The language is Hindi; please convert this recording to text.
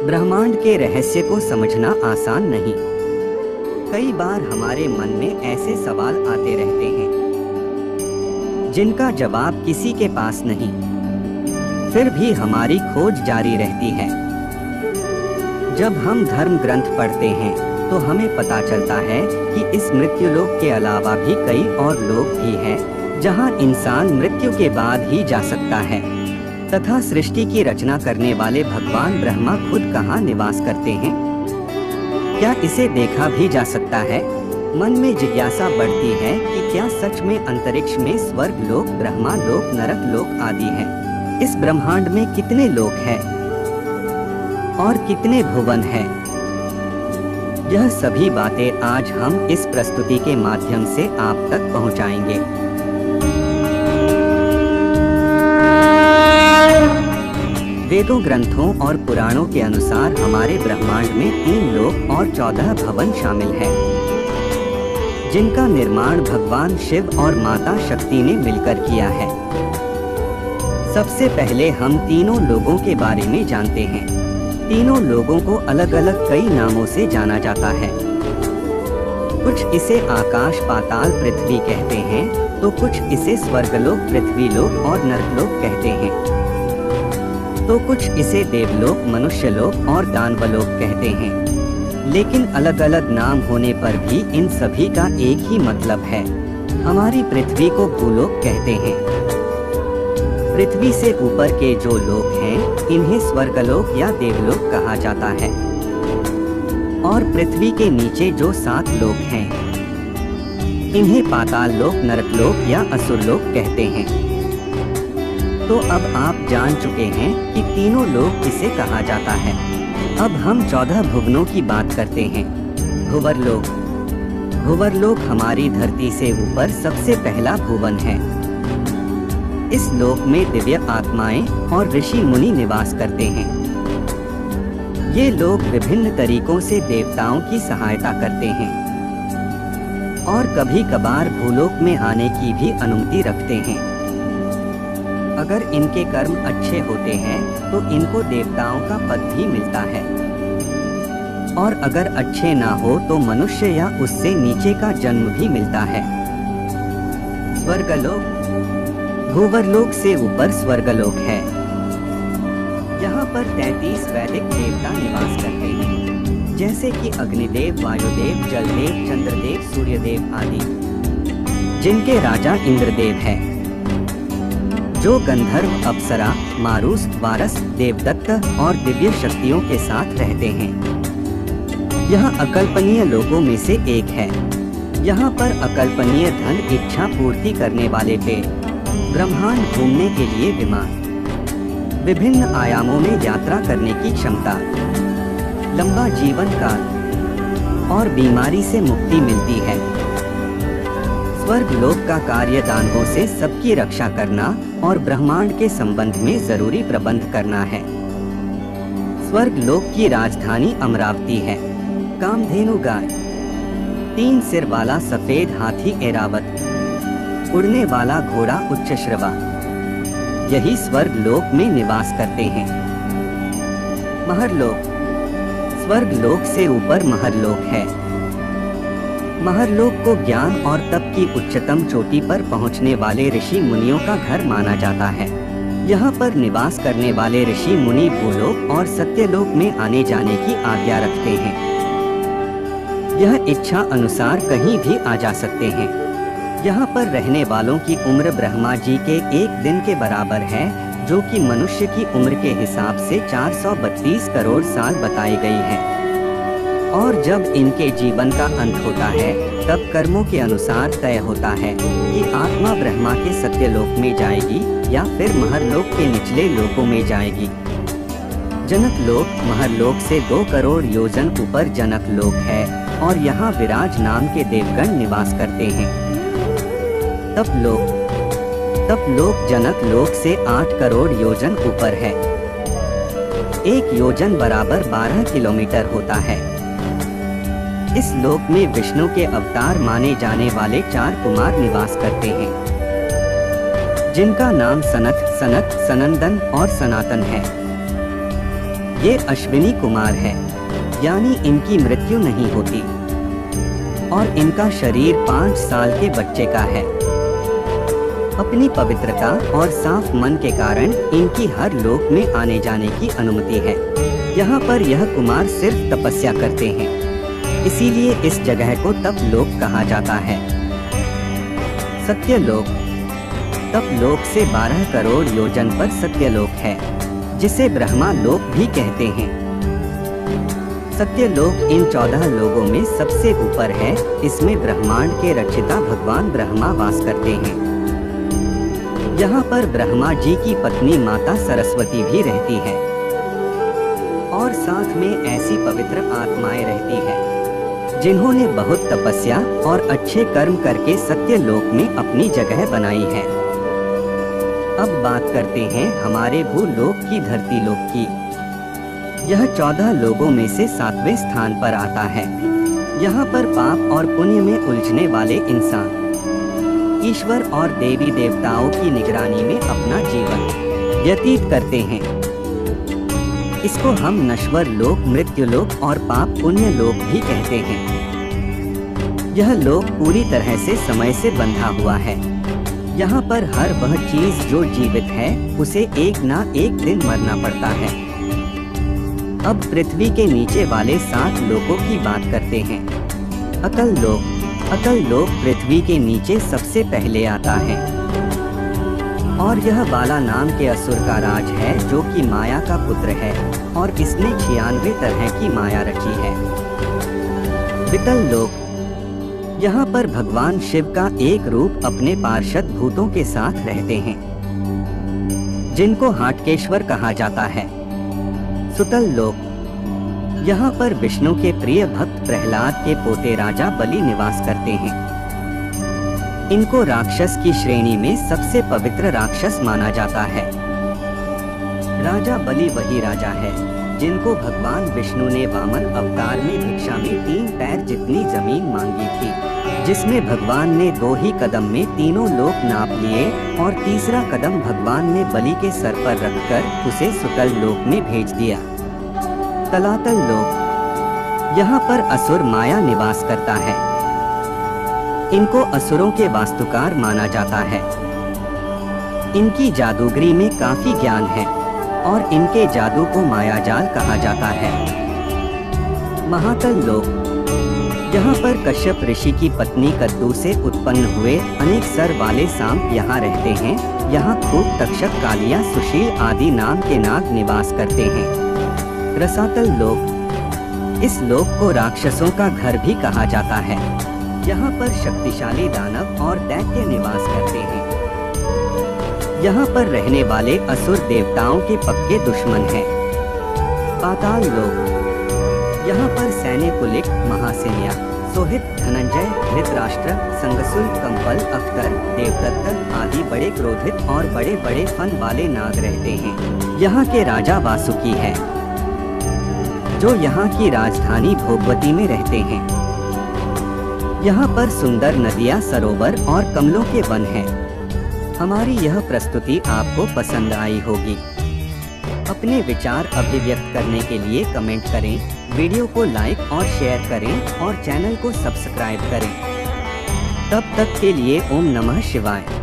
ब्रह्मांड के रहस्य को समझना आसान नहीं। कई बार हमारे मन में ऐसे सवाल आते रहते हैं जिनका जवाब किसी के पास नहीं, फिर भी हमारी खोज जारी रहती है। जब हम धर्म ग्रंथ पढ़ते हैं तो हमें पता चलता है कि इस मृत्युलोक के अलावा भी कई और लोक भी हैं जहां इंसान मृत्यु के बाद ही जा सकता है। तथा सृष्टि की रचना करने वाले भगवान ब्रह्मा खुद कहाँ निवास करते हैं? क्या इसे देखा भी जा सकता है? मन में जिज्ञासा बढ़ती है कि क्या सच में अंतरिक्ष में स्वर्ग लोक, ब्रह्मा लोक, नरक लोक आदि है? इस ब्रह्मांड में कितने लोक हैं और कितने भुवन हैं? यह सभी बातें आज हम इस प्रस्तुति के माध्यम से आप तक पहुंचाएंगे। वेदों, ग्रंथों और पुराणों के अनुसार हमारे ब्रह्मांड में 3 लोक और 14 भवन शामिल हैं, जिनका निर्माण भगवान शिव और माता शक्ति ने मिलकर किया है। सबसे पहले हम तीनों लोगों के बारे में जानते हैं। तीनों लोगों को अलग अलग कई नामों से जाना जाता है। कुछ इसे आकाश, पाताल, पृथ्वी कहते हैं तो कुछ इसे स्वर्गलोक, पृथ्वीलोक और नरकलोक कहते हैं, तो कुछ इसे देवलोक, मनुष्यलोक और दानवलोक कहते हैं। लेकिन अलग अलग नाम होने पर भी इन सभी का एक ही मतलब है। हमारी पृथ्वी को भूलोक कहते हैं। पृथ्वी से ऊपर के जो लोक हैं इन्हें स्वर्गलोक या देवलोक कहा जाता है, और पृथ्वी के नीचे जो 7 लोक हैं इन्हें पाताल लोक, नरकलोक या असुरलोक कहते हैं। तो अब आप जान चुके हैं कि तीनों लोक किसे कहा जाता है। अब हम 14 भुवनों की बात करते हैं। भुवरलोक। भुवरलोक हमारी धरती से ऊपर सबसे पहला भुवन है। इस लोक में दिव्य आत्माएं और ऋषि मुनि निवास करते हैं। ये लोग विभिन्न तरीकों से देवताओं की सहायता करते हैं और कभी कभार भूलोक में आने की भी अनुमति रखते हैं। अगर इनके कर्म अच्छे होते हैं तो इनको देवताओं का पद भी मिलता है, और अगर अच्छे ना हो तो मनुष्य या उससे नीचे का जन्म भी मिलता है। स्वर्गलोक। भूवरलोक से ऊपर स्वर्गलोक है। यहाँ पर 33 वैदिक देवता निवास करते हैं, जैसे कि अग्निदेव, वायुदेव, जलदेव, चंद्रदेव, सूर्यदेव आदि, जिनके राजा इंद्रदेव है, जो गंधर्व, अप्सरा, मारुस, वारस, देवदत्त और दिव्य शक्तियों के साथ रहते हैं। यह अकल्पनीय लोकों में से एक है। यहाँ पर अकल्पनीय धन इच्छा पूर्ति करने वाले पेड़, ब्रह्मांड घूमने के लिए विमान, विभिन्न आयामों में यात्रा करने की क्षमता, लंबा जीवन काल और बीमारी से मुक्ति मिलती है। स्वर्ग लोक का कार्य दानवों से सबकी रक्षा करना और ब्रह्मांड के संबंध में जरूरी प्रबंध करना है। स्वर्ग लोक की राजधानी अमरावती है। कामधेनु गाय, 3 सिर वाला सफेद हाथी ऐरावत, उड़ने वाला घोड़ा उच्चश्रवा, यही स्वर्ग लोक में निवास करते हैं। महरलोक। स्वर्ग लोक से ऊपर महरलोक है। महरलोक को ज्ञान और तप की उच्चतम चोटी पर पहुंचने वाले ऋषि मुनियों का घर माना जाता है। यहाँ पर निवास करने वाले ऋषि मुनि भूलोक और सत्यलोक में आने जाने की आज्ञा रखते हैं। यह इच्छा अनुसार कहीं भी आ जा सकते हैं। यहाँ पर रहने वालों की उम्र ब्रह्मा जी के 1 दिन के बराबर है, जो कि मनुष्य की उम्र के हिसाब से 432 करोड़ साल बताई गई है। और जब इनके जीवन का अंत होता है तब कर्मों के अनुसार तय होता है कि आत्मा ब्रह्मा के सत्यलोक में जाएगी या फिर महरलोक के निचले लोकों में जाएगी। जनक लोक। महरलोक से 2 करोड़ योजन ऊपर जनक लोक है और यहाँ विराज नाम के देवगण निवास करते हैं। तपलोक। तपलोक जनक लोक से 8 करोड़ योजन ऊपर है। 1 योजन बराबर 12 किलोमीटर होता है। इस लोक में विष्णु के अवतार माने जाने वाले 4 कुमार निवास करते हैं, जिनका नाम सनत, सनत, सनंदन और सनातन है। ये अश्विनी कुमार है, यानी इनकी मृत्यु नहीं होती और इनका शरीर 5 साल के बच्चे का है। अपनी पवित्रता और साफ मन के कारण इनकी हर लोक में आने जाने की अनुमति है। यहाँ पर यह कुमार सिर्फ तपस्या करते हैं, इसीलिए इस जगह को तप लोक कहा जाता है। सत्यलोक तप लोक से 12 करोड़ योजन पर सत्यलोक है, जिसे ब्रह्मा लोक भी कहते हैं। सत्यलोक इन 14 लोगों में सबसे ऊपर है। इसमें ब्रह्मांड के रचयिता भगवान ब्रह्मा वास करते हैं। यहाँ पर ब्रह्मा जी की पत्नी माता सरस्वती भी रहती है और साथ में ऐसी पवित्र आत्माएं रहती है जिन्होंने बहुत तपस्या और अच्छे कर्म करके सत्यलोक में अपनी जगह बनाई है। अब बात करते हैं हमारे भूलोक की धरती लोक की। यह 14 लोगों में से 7वें स्थान पर आता है। यहाँ पर पाप और पुण्य में उलझने वाले इंसान ईश्वर और देवी देवताओं की निगरानी में अपना जीवन व्यतीत करते हैं। इसको हम नश्वर लोक, मृत्यु लोक और पाप पुण्य लोक भी कहते हैं। यह लोक पूरी तरह से समय से बंधा हुआ है। यहाँ पर हर वह चीज जो जीवित है उसे एक ना एक दिन मरना पड़ता है। अब पृथ्वी के नीचे वाले 7 लोकों की बात करते हैं। अतल लोक पृथ्वी के नीचे सबसे पहले आता है और यह बाला नाम के असुर का राज है, जो कि माया का पुत्र है और इसने 96 तरह की माया रची है। वितल लोक यहाँ पर भगवान शिव का एक रूप अपने पार्षद भूतों के साथ रहते हैं, जिनको हाटकेश्वर कहा जाता है। सुतल लोक यहाँ पर विष्णु के प्रिय भक्त प्रहलाद के पोते राजा बलि निवास करते हैं। इनको राक्षस की श्रेणी में सबसे पवित्र राक्षस माना जाता है। राजा बलि वही राजा है जिनको भगवान विष्णु ने वामन अवतार में भिक्षा में 3 पैर जितनी जमीन मांगी थी, जिसमें भगवान ने 2 ही कदम में तीनों लोक नाप लिए और तीसरा कदम भगवान ने बलि के सर पर रखकर उसे सुतल लोक में भेज दिया। तलातल लोक यहाँ पर असुर माया निवास करता है। इनको असुरों के वास्तुकार माना जाता है। इनकी जादूगरी में काफी ज्ञान है और इनके जादू को मायाजाल कहा जाता है। महातल लोक यहाँ पर कश्यप ऋषि की पत्नी कद्दू से उत्पन्न हुए अनेक सर वाले सांप यहाँ रहते हैं। यहाँ खूब तक्षक, कालिया, सुशील आदि नाम के नाग निवास करते हैं। रसातल लोक इस लोक को राक्षसों का घर भी कहा जाता है। यहाँ पर शक्तिशाली दानव और दैत्य निवास करते हैं। यहाँ पर रहने वाले असुर देवताओं के पक्के दुश्मन हैं। पाताल लोक यहाँ पर सैन्य कुलिक, महासेन्या, सोहित, धनंजय, धृतराष्ट्र, संगसुल, कंपल, अख्तर, देवदत्त आदि बड़े क्रोधित और बड़े बड़े फन वाले नाग रहते हैं। यहाँ के राजा वासुकी है, जो यहाँ की राजधानी भोगवती में रहते हैं। यहाँ पर सुंदर नदियाँ, सरोवर और कमलों के वन हैं। हमारी यह प्रस्तुति आपको पसंद आई होगी। अपने विचार अभिव्यक्त करने के लिए कमेंट करें, वीडियो को लाइक और शेयर करें और चैनल को सब्सक्राइब करें। तब तक के लिए ओम नमः शिवाय।